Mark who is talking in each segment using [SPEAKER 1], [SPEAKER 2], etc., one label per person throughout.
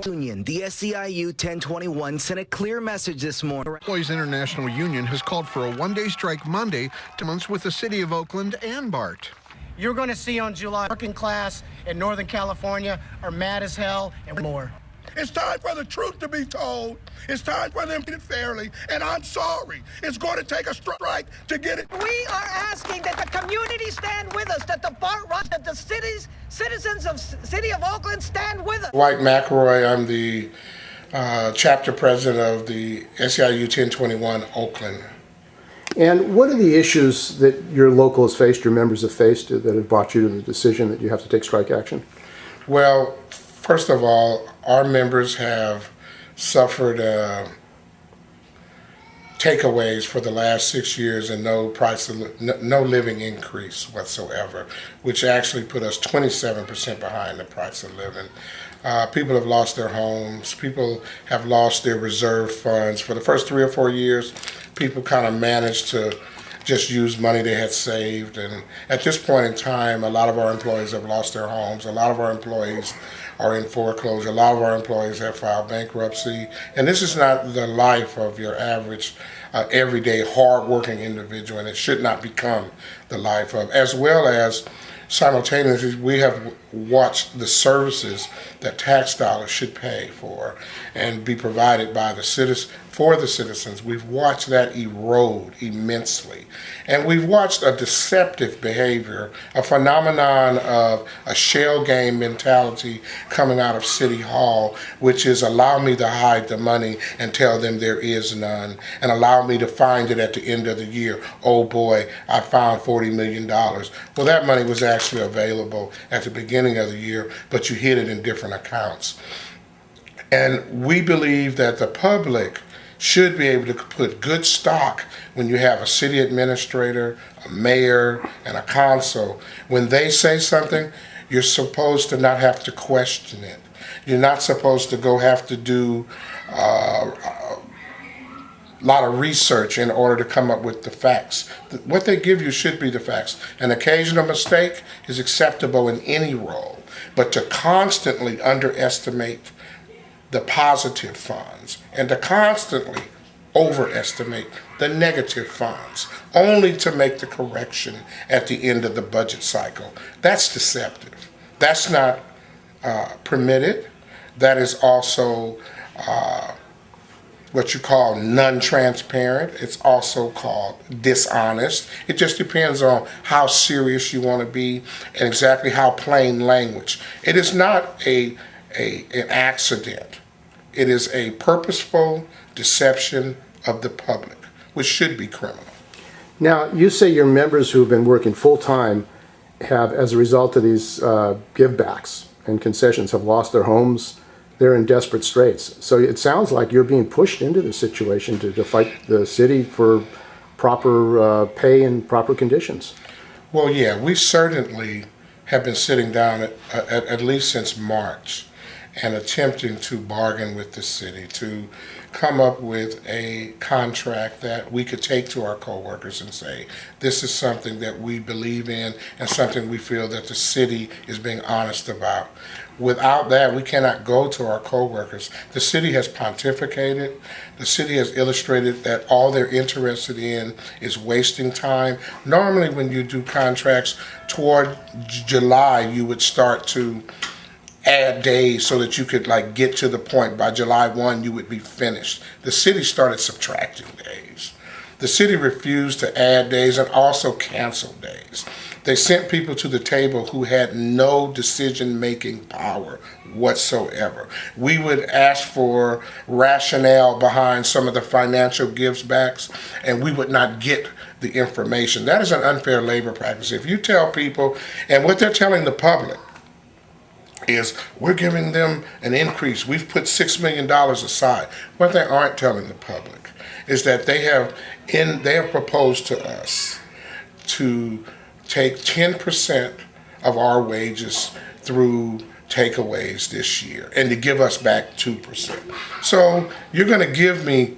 [SPEAKER 1] Union, the SEIU1021 sent a clear message this morning.
[SPEAKER 2] Employees International Union has called for a one-day strike Monday to months with the city of Oakland and BART.
[SPEAKER 3] You're going to see on July, working class in Northern California are mad as hell and more.
[SPEAKER 4] It's time for the truth to be told. It's time for them to get it fairly, and I'm sorry. It's going to take a strike to get it.
[SPEAKER 5] We are asking that the community stand with us, that the BART runs, that the citizens of City of Oakland stand with us.
[SPEAKER 6] Dwight McElroy, I'm the chapter president of the SEIU1021 Oakland.
[SPEAKER 7] And what are the issues that your local has faced, your members have faced, that have brought you to the decision that you have to take strike action?
[SPEAKER 6] Well, first of all, our members have suffered takeaways for the last 6 years and no living increase whatsoever, which actually put us 27% behind the price of living. People have lost their homes. People have lost their reserve funds. For the first 3 or 4 years, people kind of managed to just use money they had saved. And at this point in time, a lot of our employees have lost their homes. A lot of our employees are in foreclosure. A lot of our employees have filed bankruptcy. And this is not the life of your average, everyday, hard-working individual, and it should not become the life of, as well as simultaneously, we have watched the services that tax dollars should pay for and be provided by the for the citizens. We've watched that erode immensely. And we've watched a deceptive behavior, a phenomenon of a shell game mentality coming out of City Hall, which is allow me to hide the money and tell them there is none, and allow me to find it at the end of the year. Oh boy, I found $40 million. Well, that money was actually available at the beginning of the year, but you hid it in different accounts. And we believe that the public should be able to put good stock when you have a city administrator, a mayor, and a council. When they say something, you're supposed to not have to question it. You're not supposed to go have to do a lot of research in order to come up with the facts. What they give you should be the facts. An occasional mistake is acceptable in any role, but to constantly underestimate the positive funds and to constantly overestimate the negative funds only to make the correction at the end of the budget cycle. That's deceptive. That's not permitted. That is also what you call non-transparent. It's also called dishonest. It just depends on how serious you want to be and exactly how plain language. It is not an accident. It is a purposeful deception of the public, which should be criminal.
[SPEAKER 7] Now, you say your members who have been working full-time have, as a result of these givebacks and concessions, have lost their homes. They're in desperate straits. So it sounds like you're being pushed into the situation to fight the city for proper pay and proper conditions.
[SPEAKER 6] Well, yeah, we certainly have been sitting down at least since March and attempting to bargain with the city to come up with a contract that we could take to our coworkers and say, this is something that we believe in and something we feel that the city is being honest about. Without that, we cannot go to our coworkers. The city has pontificated. The city has illustrated that all they're interested in is wasting time. Normally when you do contracts toward July, you would start to add days so that you could get to the point by July 1 you would be finished. The city started subtracting days. The city refused to add days and also cancel days. They sent people to the table who had no decision-making power whatsoever. We would ask for rationale behind some of the financial givebacks, and we would not get the information. That is an unfair labor practice. If you tell people, and what they're telling the public, is we're giving them an increase. We've put $6 million aside. What they aren't telling the public is that they have proposed to us to take 10% of our wages through takeaways this year and to give us back 2%. So you're going to give me,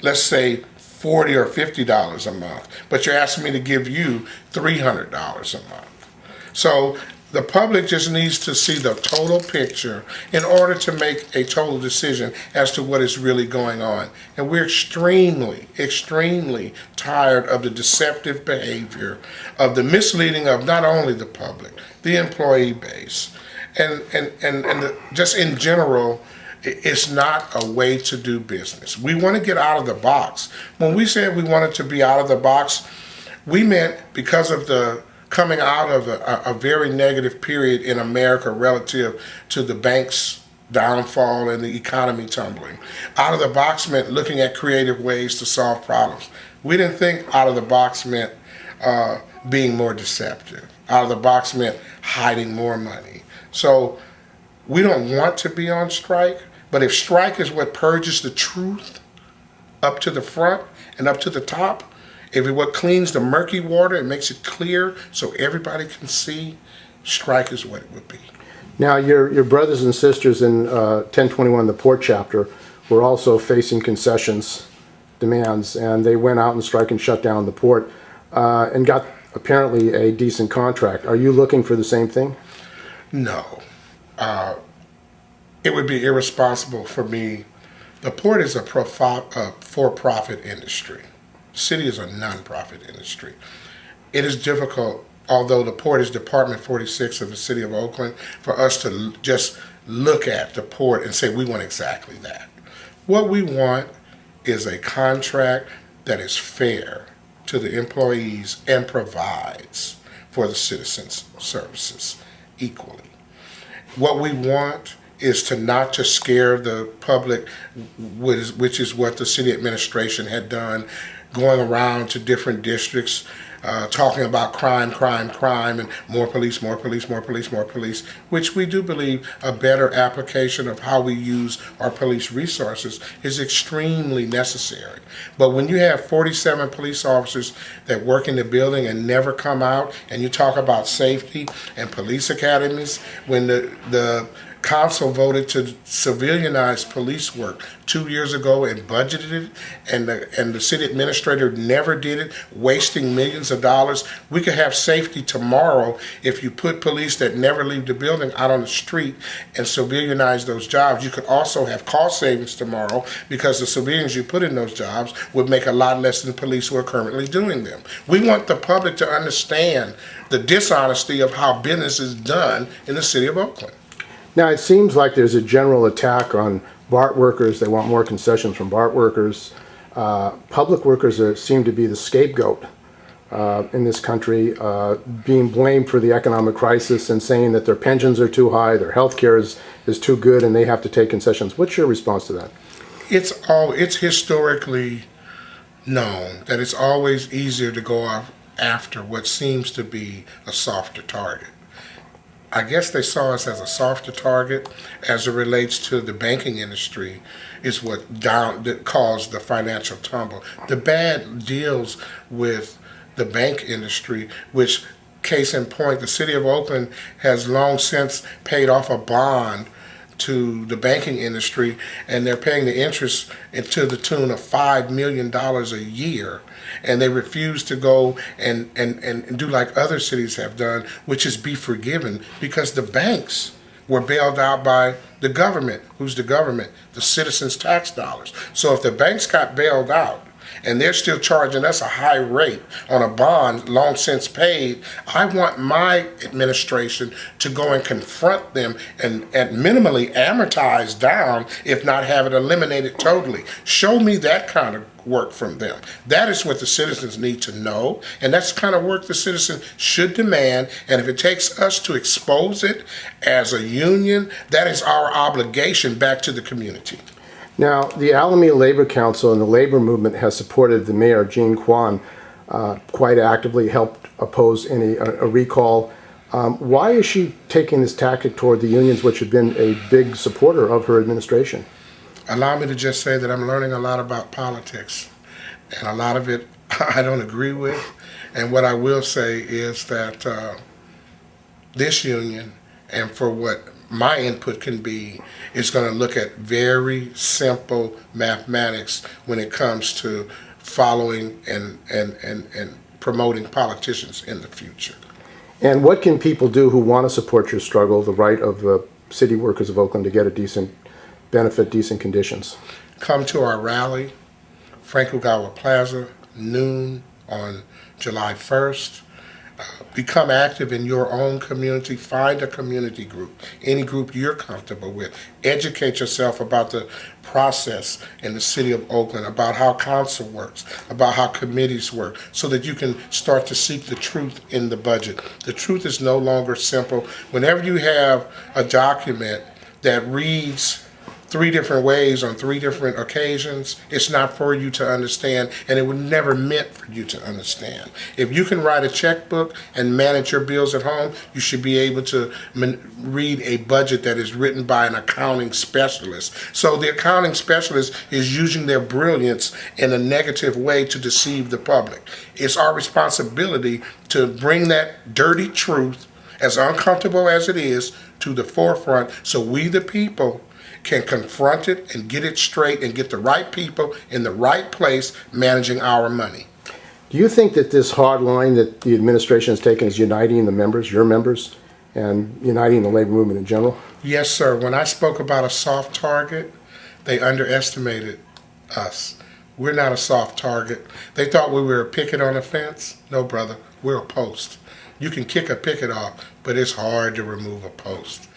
[SPEAKER 6] let's say, $40 or $50 a month, but you're asking me to give you $300 a month. So The public just needs to see the total picture in order to make a total decision as to what is really going on. And we're extremely, extremely tired of the deceptive behavior, of the misleading of not only the public, the employee base, and just in general. It's not a way to do business. We want to get out of the box. When we said we wanted to be out of the box, we meant because of the coming out of a very negative period in America relative to the bank's downfall and the economy tumbling. Out of the box meant looking at creative ways to solve problems. We didn't think out of the box meant being more deceptive. Out of the box meant hiding more money. So we don't want to be on strike, but if strike is what purges the truth up to the front and up to the top, if it's what cleans the murky water and makes it clear so everybody can see, strike is what it would be.
[SPEAKER 7] Now, your brothers and sisters in 1021, the port chapter, were also facing concessions demands, and they went out and strike and shut down the port and got apparently a decent contract. Are you looking for the same thing?
[SPEAKER 6] No. It would be irresponsible for me. The port is a for-profit industry. The city is a non-profit industry. It is difficult, although the port is Department 46 of the city of Oakland, for us to just look at the port and say we want exactly that. What we want is a contract that is fair to the employees and provides for the citizens' services equally. What we want is to not to scare the public, which is what the city administration had done, going around to different districts, talking about crime, and more police, more police, more police, more police, which we do believe a better application of how we use our police resources is extremely necessary. But when you have 47 police officers that work in the building and never come out, and you talk about safety and police academies, when the council voted to civilianize police work 2 years ago and budgeted it, and the city administrator never did it, wasting millions of dollars. We could have safety tomorrow if you put police that never leave the building out on the street and civilianize those jobs. You could also have cost savings tomorrow because the civilians you put in those jobs would make a lot less than police who are currently doing them. We want the public to understand the dishonesty of how business is done in the city of Oakland.
[SPEAKER 7] Now, it seems like there's a general attack on BART workers. They want more concessions from BART workers. Public workers seem to be the scapegoat in this country, being blamed for the economic crisis and saying that their pensions are too high, their health care is too good, and they have to take concessions. What's your response to that?
[SPEAKER 6] It's historically known that it's always easier to go after what seems to be a softer target. I guess they saw us as a softer target as it relates to the banking industry is what caused the financial tumble. The bad deals with the bank industry, which, case in point, the city of Oakland has long since paid off a bond to the banking industry, and they're paying the interest to the tune of $5 million a year. And they refuse to go and do like other cities have done, which is be forgiven, because the banks were bailed out by the government. Who's the government? The citizens' tax dollars. So if the banks got bailed out and they're still charging us a high rate on a bond long since paid, I want my administration to go and confront them and minimally amortize down, if not have it eliminated totally. Show me that kind of work from them. That is what the citizens need to know, and that's the kind of work the citizen should demand. And if it takes us to expose it as a union, that is our obligation back to the community.
[SPEAKER 7] Now, the Alameda Labor Council and the labor movement has supported the mayor, Jean Quan, quite actively, helped oppose a recall. Why is she taking this tactic toward the unions, which have been a big supporter of her administration?
[SPEAKER 6] Allow me to just say that I'm learning a lot about politics, and a lot of it I don't agree with. And what I will say is that this union, and for what my input can be, is going to look at very simple mathematics when it comes to following and promoting politicians in the future.
[SPEAKER 7] And what can people do who want to support your struggle, the right of the city workers of Oakland to get a decent benefit, decent conditions?
[SPEAKER 6] Come to our rally, Frank Ogawa Plaza, noon on July 1st. Become active in your own community. Find a community group, any group you're comfortable with. Educate yourself about the process in the city of Oakland, about how council works, about how committees work, so that you can start to seek the truth in the budget. The truth is no longer simple. Whenever you have a document that reads 3 different ways on 3 different occasions, it's not for you to understand, and it was never meant for you to understand. If you can write a checkbook and manage your bills at home, you should be able to read a budget that is written by an accounting specialist. So the accounting specialist is using their brilliance in a negative way to deceive the public. It's our responsibility to bring that dirty truth, as uncomfortable as it is, to the forefront so we the people can confront it and get it straight and get the right people in the right place managing our money.
[SPEAKER 7] Do you think that this hard line that the administration has taken is uniting the members, your members, and uniting the labor movement in general?
[SPEAKER 6] Yes, sir. When I spoke about a soft target, they underestimated us. We're not a soft target. They thought we were a picket on a fence. No, brother, we're a post. You can kick a picket off, but it's hard to remove a post.